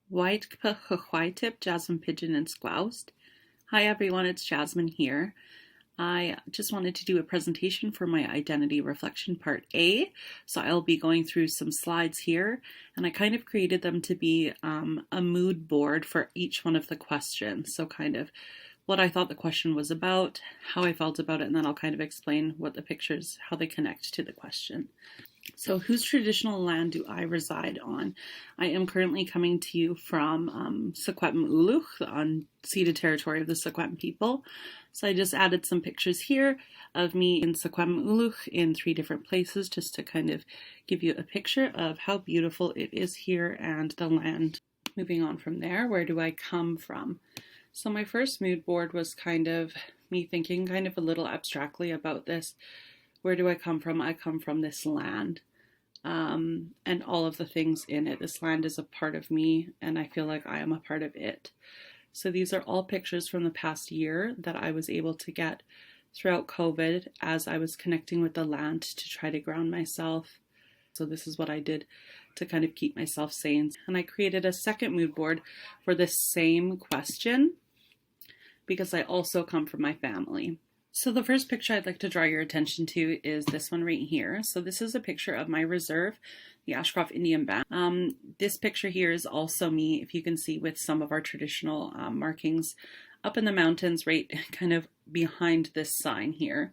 White tip, Jasmine Pigeon and Squoused. Hi everyone, it's Jasmine here. I just wanted to do a presentation for my identity reflection part A. So I'll be going through some slides here, and I kind of created them to be a mood board for each one of the questions. So kind of what I thought the question was about, how I felt about it, and then I'll kind of explain what the pictures, how they connect to the question. So whose traditional land do I reside on? I am currently coming to you from Secwepemc on ceded territory of the Secwepemc people. So I just added some pictures here of me in Secwepemc in 3 different places just to kind of give you a picture of how beautiful it is here and the land. Moving on from there, where do I come from? So my first mood board was kind of me thinking kind of a little abstractly about this. Where do I come from? I come from this land and all of the things in it. This land is a part of me, and I feel like I am a part of it. So these are all pictures from the past year that I was able to get throughout COVID as I was connecting with the land to try to ground myself. So this is what I did to kind of keep myself sane. And I created a second mood board for this same question because I also come from my family. So the first picture I'd like to draw your attention to is this one right here. So this is a picture of my reserve, the Ashcroft Indian Band. This picture here is also me, if you can see, with some of our traditional markings up in the mountains, right kind of behind this sign here.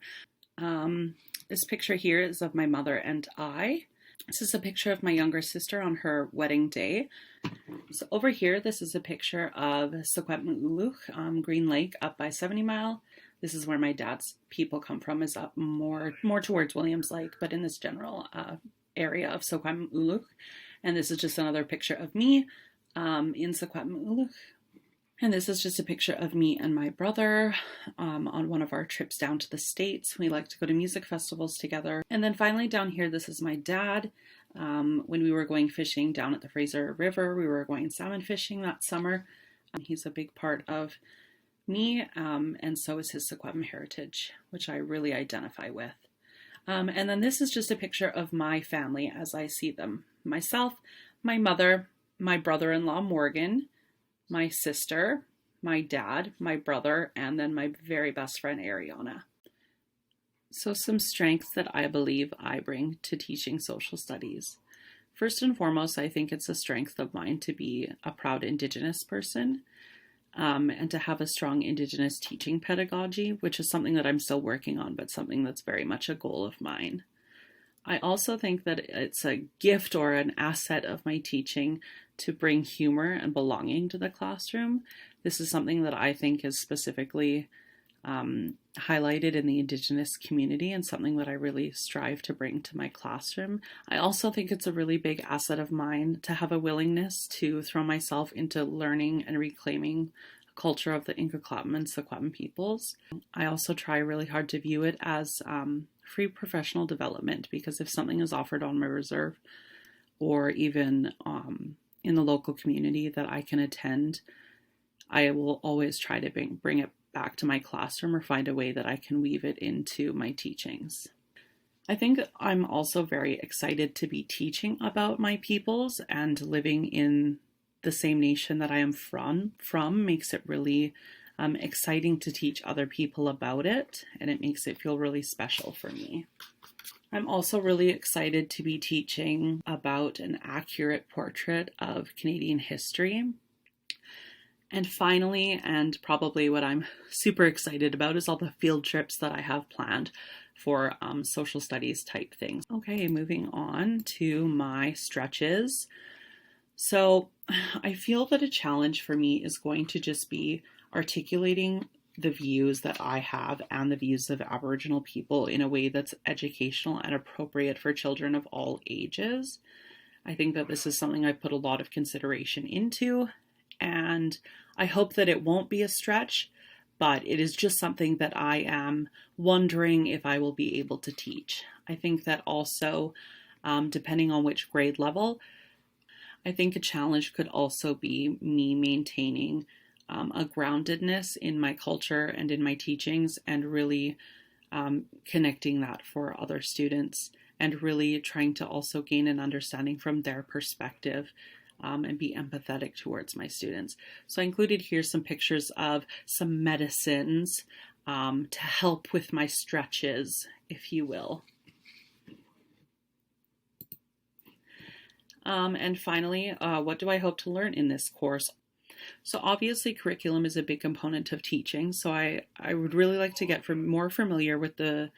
This picture here is of my mother and I. This is a picture of my younger sister on her wedding day. So over here, this is a picture of Secwepemc, Green Lake up by 70 Mile. This is where my dad's people come from, is up more towards Williams Lake, but in this general area of Secwepemc. And this is just another picture of me in Secwepemc. And this is just a picture of me and my brother on one of our trips down to the States. We like to go to music festivals together. And then finally down here, this is my dad. When we were going fishing down at the Fraser River, we were going salmon fishing that summer. He's a big part of me, and so is his Secwepemc heritage, which I really identify with. And then this is just a picture of my family as I see them. Myself, my mother, my brother-in-law Morgan, my sister, my dad, my brother, and then my very best friend Ariana. So some strengths that I believe I bring to teaching social studies. First and foremost, I think it's a strength of mine to be a proud Indigenous person. And to have a strong Indigenous teaching pedagogy, which is something that I'm still working on, but something that's very much a goal of mine. I also think that it's a gift or an asset of my teaching to bring humor and belonging to the classroom. This is something that I think is specifically highlighted in the Indigenous community and something that I really strive to bring to my classroom. I also think it's a really big asset of mine to have a willingness to throw myself into learning and reclaiming a culture of the Nk'Kla'pamux and Secwepemc peoples. I also try really hard to view it as free professional development, because if something is offered on my reserve or even in the local community that I can attend, I will always try to bring it back to my classroom or find a way that I can weave it into my teachings. I think I'm also very excited to be teaching about my peoples, and living in the same nation that I am from makes it really exciting to teach other people about it, and it makes it feel really special for me. I'm also really excited to be teaching about an accurate portrait of Canadian history. And finally, and probably what I'm super excited about, is all the field trips that I have planned for social studies type things. Okay, moving on to my stretches. So I feel that a challenge for me is going to just be articulating the views that I have and the views of Aboriginal people in a way that's educational and appropriate for children of all ages. I think that this is something I put a lot of consideration into, and I hope that it won't be a stretch, but it is just something that I am wondering if I will be able to teach. I think that also, depending on which grade level, I think a challenge could also be me maintaining a groundedness in my culture and in my teachings, and really connecting that for other students, and really trying to also gain an understanding from their perspective and be empathetic towards my students. So I included here some pictures of some medicines to help with my stretches, if you will. And finally, what do I hope to learn in this course? So obviously curriculum is a big component of teaching, so I would really like to get more familiar with the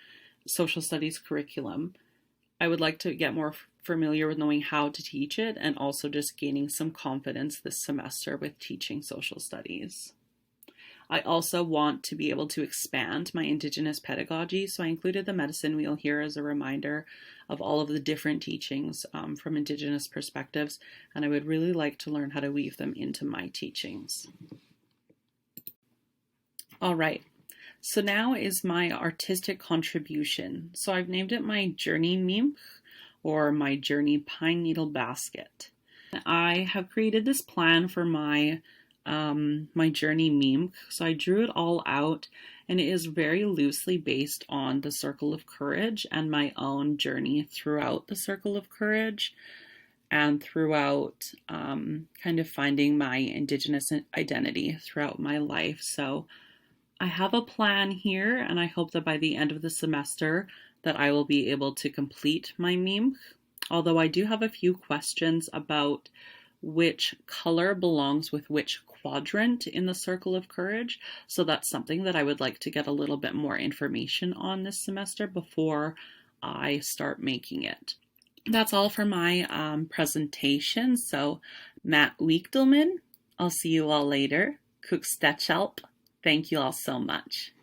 social studies curriculum. I would like to get more familiar with knowing how to teach it, and also just gaining some confidence this semester with teaching social studies. I also want to be able to expand my Indigenous pedagogy, so I included the medicine wheel here as a reminder of all of the different teachings from Indigenous perspectives, and I would really like to learn how to weave them into my teachings. All right, so now is my artistic contribution. So I've named it my Journey Meme, or my Journey Pine Needle Basket. I have created this plan for my journey meme. So I drew it all out, and it is very loosely based on the Circle of Courage and my own journey throughout the Circle of Courage, and throughout kind of finding my Indigenous identity throughout my life. So I have a plan here, and I hope that by the end of the semester that I will be able to complete my meme. Although I do have a few questions about which color belongs with which quadrant in the Circle of Courage. So that's something that I would like to get a little bit more information on this semester before I start making it. That's all for my presentation. So Matt Weekdelman, I'll see you all later. Cook Stetchelp. Thank you all so much.